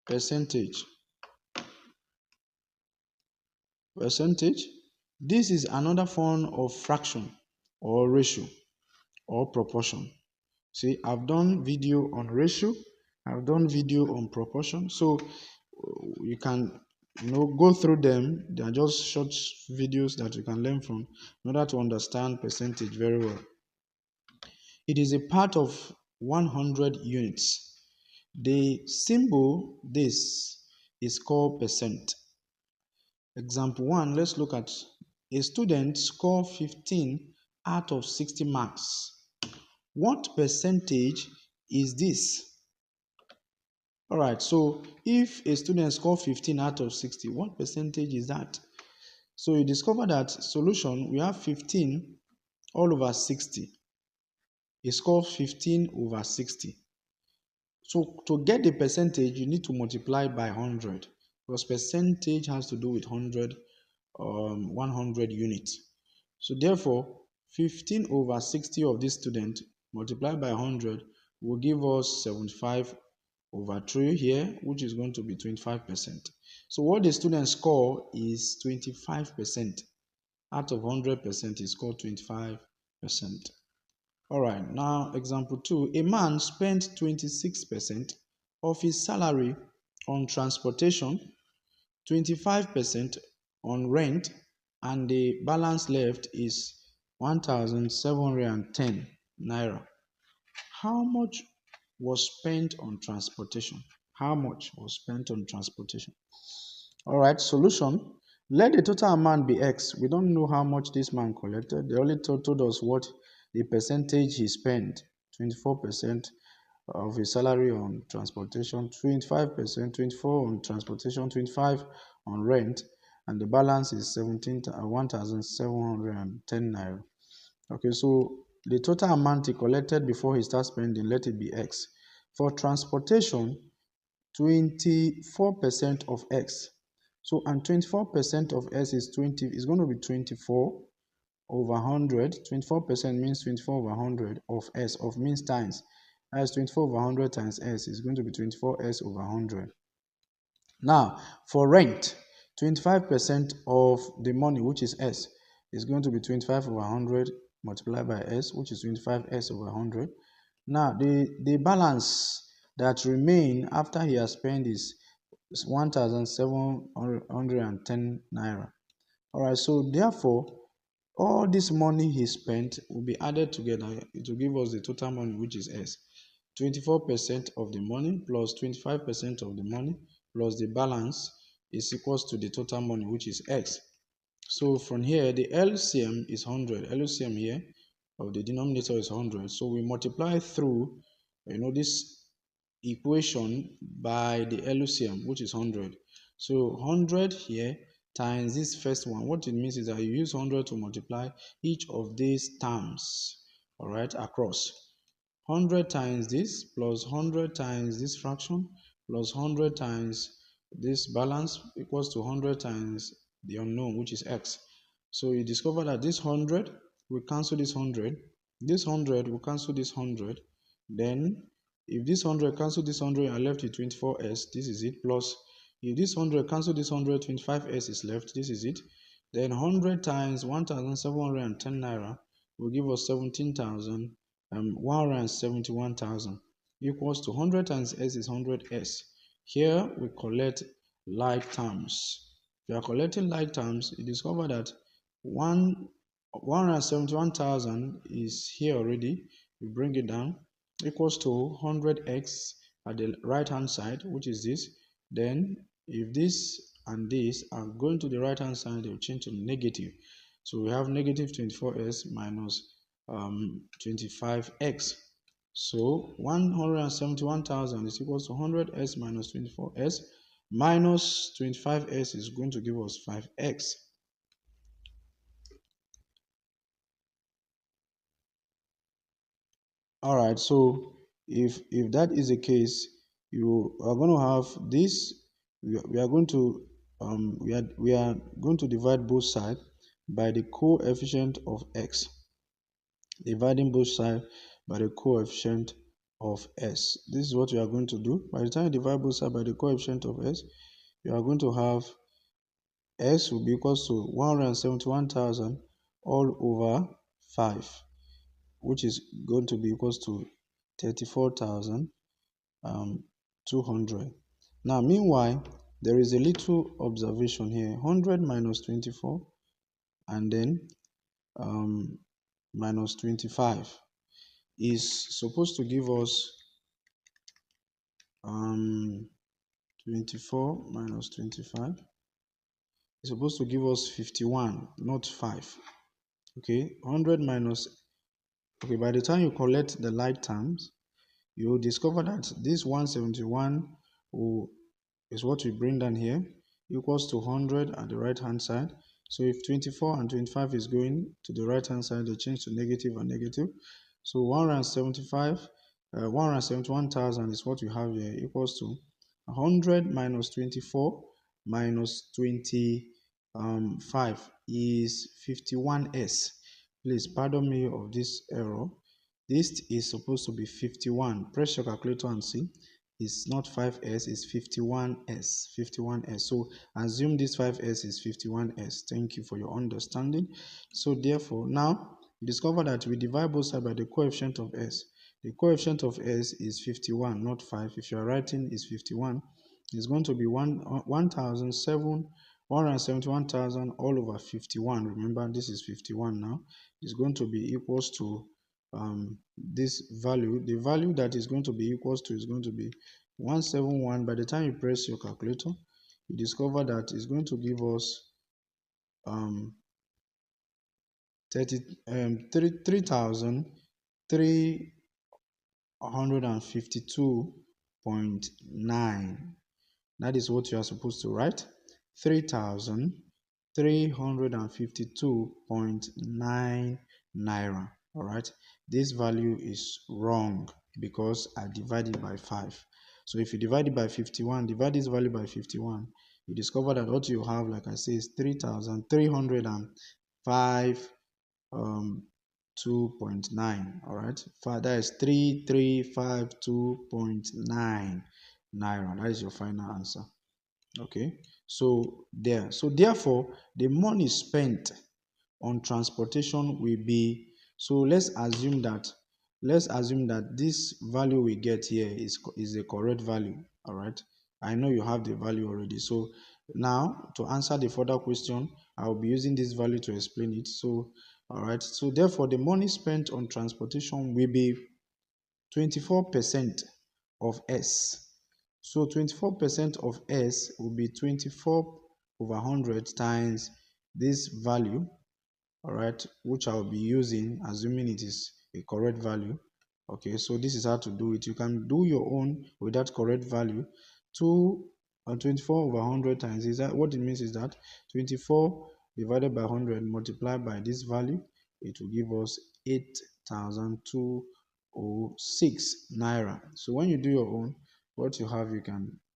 percentage. Percentage. This is another form of fraction or ratio or proportion. See, I've done video on ratio, I've done video on proportion, so you can go through them. They are just short videos that you can learn from in order to understand percentage very well. It is a part of 100 units. The symbol this is called percent. Example 1, let's look at a student score 15 out of 60 marks. What percentage is this? All right, so if a student scores 15 out of 60, what percentage is that? So you discover that solution, we have 15 all over 60. It scores 15 over 60. So to get the percentage, you need to multiply by 100 because percentage has to do with 100 units. So therefore, 15 over 60 of this student multiplied by 100 will give us 75 over 3 here, which is going to be 25%. So what the student score is 25%. Out of 100% is scored 25%. All right, now example 2. A man spent 26% of his salary on transportation, 25% on rent, and the balance left is 1,710 naira. How much was spent on transportation? How much was spent on transportation? All right, solution. Let the total amount be X. We don't know how much this man collected. They only told us what the percentage he spent. 24% of his salary on transportation, 25%, 24 on transportation, 25 on rent, and the balance is 1,710 naira. Okay, so the total amount he collected before he starts spending, let it be X. For transportation, 24% of X. So, and 24% of S is 20, is going to be 24 over 100. 24% means 24 over 100 of S, of means times. As 24 over 100 times S is going to be 24S over 100. Now, for rent, 25% of the money, which is S, is going to be 25 over 100 multiplied by S, which is 25S over 100. Now, the balance that remain after he has spent is 1,710 naira. All right, so therefore, all this money he spent will be added together. It will give us the total money, which is S. 24% of the money plus 25% of the money plus the balance is equals to the total money, which is X. So from here, the LCM is 100. LCM here of the denominator is 100. So we multiply through, this equation by the LCM, which is 100. So 100 here times this first one. What it means is that you use 100 to multiply each of these terms, all right, across. 100 times this plus 100 times this fraction plus 100 times this balance equals to 100 times the unknown, which is X. So you discover that this 100 will cancel this 100. This 100 will cancel this 100. Then if this 100 cancel this 100, I left with 24S. This is it. Plus, if this 100 cancel this 100, 25S is left. This is it. Then 100 times 1,710 naira will give us 171,000 equals to 100 times S is 100S. Here we collect like terms. If you are collecting like terms, you discover that 171,000 is here already. We bring it down equals to 100x at the right hand side, which is this. Then if this and this are going to the right hand side, they will change to negative. So we have negative 24s minus 25x. So 171,000 is equals to 100s minus 24s minus 25s is going to give us 5x. All right, so if that is the case, you are going to have this. We are going to we are going to divide both sides by the coefficient of x. Dividing both sides by the coefficient of s. This is what you are going to do. By the time you divide both sides by the coefficient of s, you are going to have s will be equals to 171,000 all over 5, which is going to be equals to 34,200. Now, meanwhile, there is a little observation here. 100 minus 24 and then minus 25 is supposed to give us 24 minus 25 is supposed to give us 51, not 5. Okay, 100 minus, okay, by the time you collect the like terms, you will discover that this 171 will, is what we bring down here, equals to 100 at the right hand side. So if 24 and 25 is going to the right hand side, they change to negative and negative. So 171,000 is what we have here, equals to 100 minus 24 minus 25 is 51s. Please pardon me of this error. This is supposed to be 51. Press your calculator and see. It's not 5s, it's 51s. 51s. So assume this 5s is 51s. Thank you for your understanding. So therefore, now discover that we divide both sides by the coefficient of s. The coefficient of s is 51, not 5. If you are writing is 51, it's going to be 171,000 all over 51. Remember, this is 51 now. It's going to be equals to this value. The value that is going to be equals to is going to be 171. By the time you press your calculator, you discover that it's going to give us 3,352.9. That is what you are supposed to write. 3,352.9 naira. All right. This value is wrong because I divided by 5. So if you divide it by 51, divide this value by 51, you discover that what you have, like I say, is 3,305 2.9. All right. That is 3,352.9 naira. That is your final answer. Okay, so therefore the money spent on transportation will be, so let's assume that this value we get here is a correct value. All right, I know you have the value already. So now to answer the further question, I will be using this value to explain it. So all right, so therefore the money spent on transportation will be 24% of S. So 24% of S will be 24 over 100 times this value, all right, which I'll be using, assuming it is a correct value. Okay, so this is how to do it. You can do your own with that correct value. 24 over 100 times, is that what it means is that 24 divided by 100 multiplied by this value, it will give us 8,206 naira. So when you do your own, what you have, you can